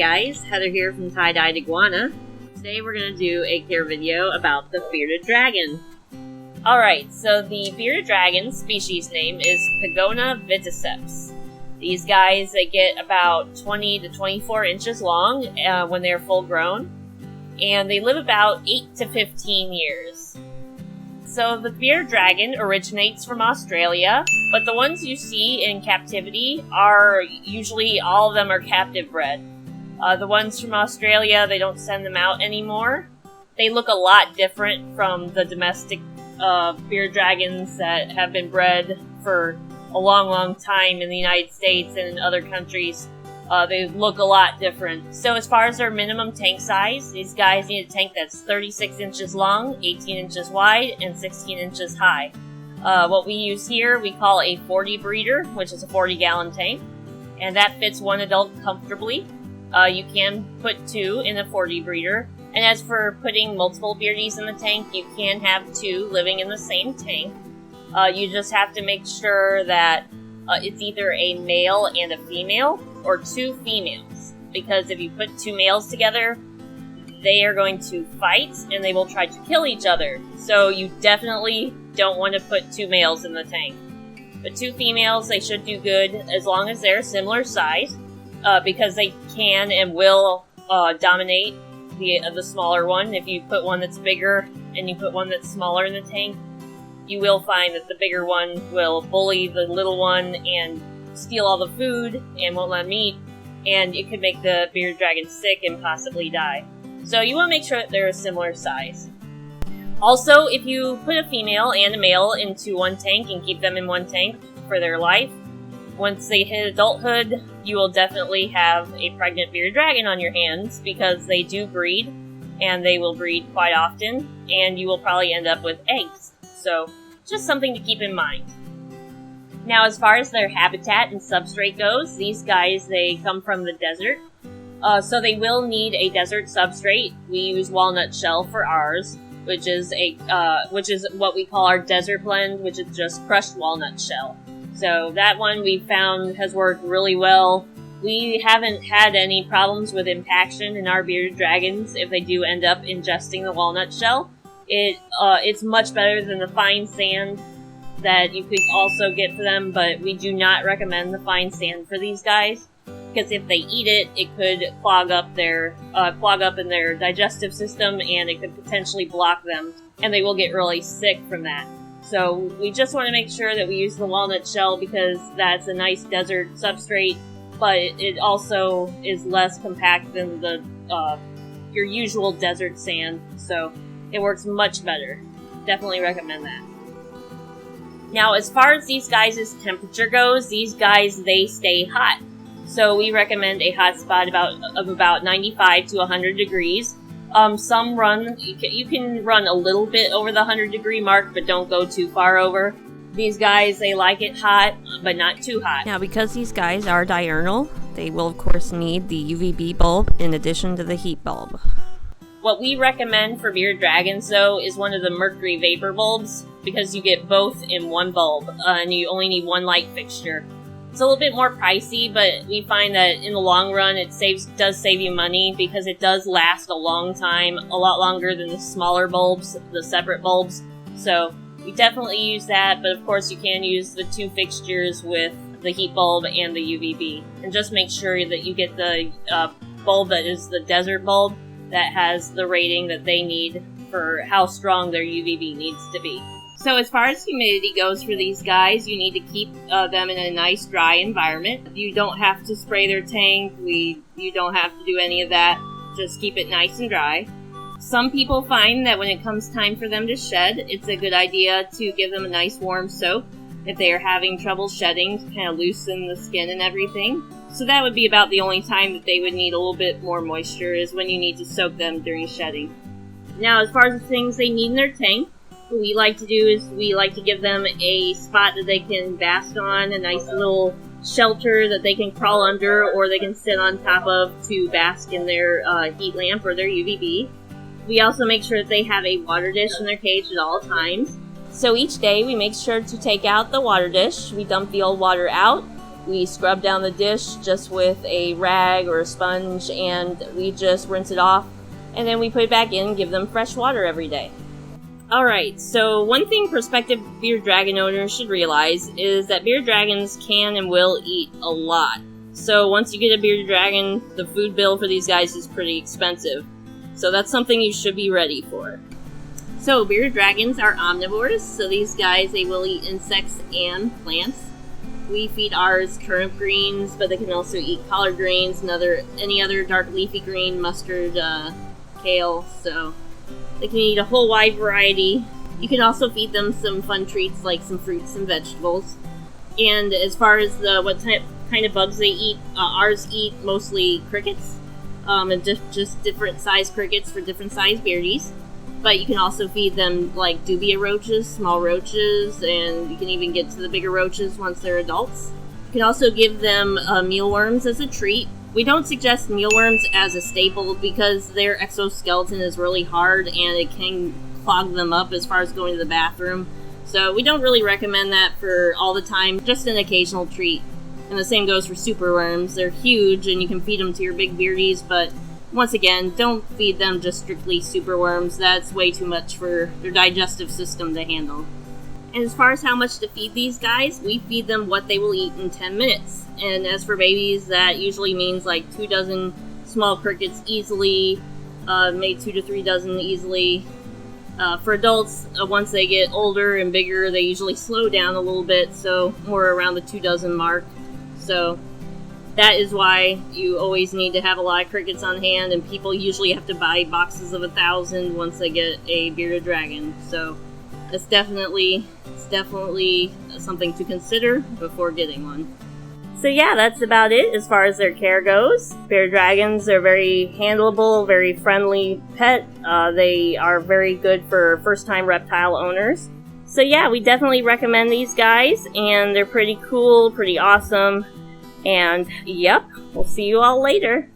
guys, Heather here from Tye-Dyed Iguana. Today we're going to do a care video about the bearded dragon. Alright, so the bearded dragon species name is Pagona viticeps. These guys, they get about 20 to 24 inches long when they're full grown, and they live about 8 to 15 years. So the bearded dragon originates from Australia, but the ones you see in captivity are usually, all of them are captive bred. The ones from Australia, they don't send them out anymore. They look a lot different from the domestic bearded dragons that have been bred for a long time in the United States and in other countries. They look a lot different. So as far as their minimum tank size, these guys need a tank that's 36 inches long, 18 inches wide, and 16 inches high. What we use here, we call a 40 breeder, which is a 40-gallon tank, and that fits one adult comfortably. You can put 2 in a 40 breeder, and as for putting multiple beardies in the tank, you can have 2 living in the same tank. You just have to make sure that it's either a male and a female, or 2 females, because if you put 2 males together, they are going to fight and they will try to kill each other. So you definitely don't want to put 2 males in the tank. But 2 females, they should do good as long as they're similar size, because they can and will dominate the smaller one. If you put one that's bigger and you put one that's smaller in the tank, you will find that the bigger one will bully the little one and steal all the food and won't let them eat, and it could make the bearded dragon sick and possibly die. So you want to make sure that they're a similar size. Also, if you put a female and a male into one tank and keep them in one tank for their life, once they hit adulthood, you will definitely have a pregnant bearded dragon on your hands, because they do breed, and they will breed quite often, and you will probably end up with eggs. So, just something to keep in mind. Now, as far as their habitat and substrate goes, these guys, they come from the desert. So they will need a desert substrate. We use walnut shell for ours, which is what we call our desert blend, which is just crushed walnut shell. So that one we found has worked really well. We haven't had any problems with impaction in our bearded dragons if they do end up ingesting the walnut shell. It's much better than the fine sand that you could also get for them, but we do not recommend the fine sand for these guys, because if they eat it, it could clog up in their digestive system, and it could potentially block them, and they will get really sick from that. So we just want to make sure that we use the walnut shell, because that's a nice desert substrate, but it also is less compact than the your usual desert sand, so it works much better. Definitely recommend that. Now, as far as these guys' temperature goes, these guys, they stay hot. So we recommend a hot spot of about 95 to 100 degrees. Some run, you can run a little bit over the 100 degree mark, but don't go too far over. These guys, they like it hot, but not too hot. Now, because these guys are diurnal, they will of course need the UVB bulb in addition to the heat bulb. What we recommend for bearded dragons, though, is one of the mercury vapor bulbs, because you get both in one bulb, and you only need one light fixture. It's a little bit more pricey, but we find that in the long run it does save you money, because it does last a long time, a lot longer than the smaller bulbs, the separate bulbs. So we definitely use that, but of course you can use the 2 fixtures with the heat bulb and the UVB. And just make sure that you get the bulb that is the desert bulb, that has the rating that they need for how strong their UVB needs to be. So as far as humidity goes for these guys, you need to keep them in a nice dry environment. You don't have to spray their tank, you don't have to do any of that, just keep it nice and dry. Some people find that when it comes time for them to shed, it's a good idea to give them a nice warm soak if they are having trouble shedding, to kind of loosen the skin and everything. So that would be about the only time that they would need a little bit more moisture, is when you need to soak them during shedding. Now, as far as the things they need in their tank, what we like to do is we like to give them a spot that they can bask on, a nice little shelter that they can crawl under or they can sit on top of to bask in their heat lamp or their UVB. We also make sure that they have a water dish in their cage at all times. So each day we make sure to take out the water dish, we dump the old water out, We scrub down the dish just with a rag or a sponge, and we just rinse it off, and then we put it back in and give them fresh water every day. Alright, so one thing prospective bearded dragon owners should realize is that bearded dragons can and will eat a lot. So once you get a bearded dragon, the food bill for these guys is pretty expensive. So that's something you should be ready for. So bearded dragons are omnivores, so these guys, they will eat insects and plants. We feed ours turnip greens, but they can also eat collard greens and any other dark leafy green, mustard, kale, so they can eat a whole wide variety. You can also feed them some fun treats like some fruits and vegetables. And as far as what kind of bugs they eat, ours eat mostly crickets, and just different size crickets for different size beardies. But you can also feed them like dubia roaches, small roaches, and you can even get to the bigger roaches once they're adults. You can also give them mealworms as a treat. We don't suggest mealworms as a staple because their exoskeleton is really hard and it can clog them up as far as going to the bathroom. So we don't really recommend that for all the time, just an occasional treat. And the same goes for superworms. They're huge and you can feed them to your big beardies, but once again, don't feed them just strictly superworms. That's way too much for their digestive system to handle. And as far as how much to feed these guys, we feed them what they will eat in 10 minutes. And as for babies, that usually means like 2 dozen small crickets easily, maybe 2 to 3 dozen easily. For adults, once they get older and bigger, they usually slow down a little bit, so more around the 2 dozen mark. So that is why you always need to have a lot of crickets on hand, and people usually have to buy boxes of 1,000 once they get a bearded dragon. So it's definitely something to consider before getting one. So yeah, that's about it as far as their care goes. Bearded dragons are very handleable, very friendly pet. They are very good for first-time reptile owners. So yeah, we definitely recommend these guys, and they're pretty cool, pretty awesome. And yep, we'll see you all later.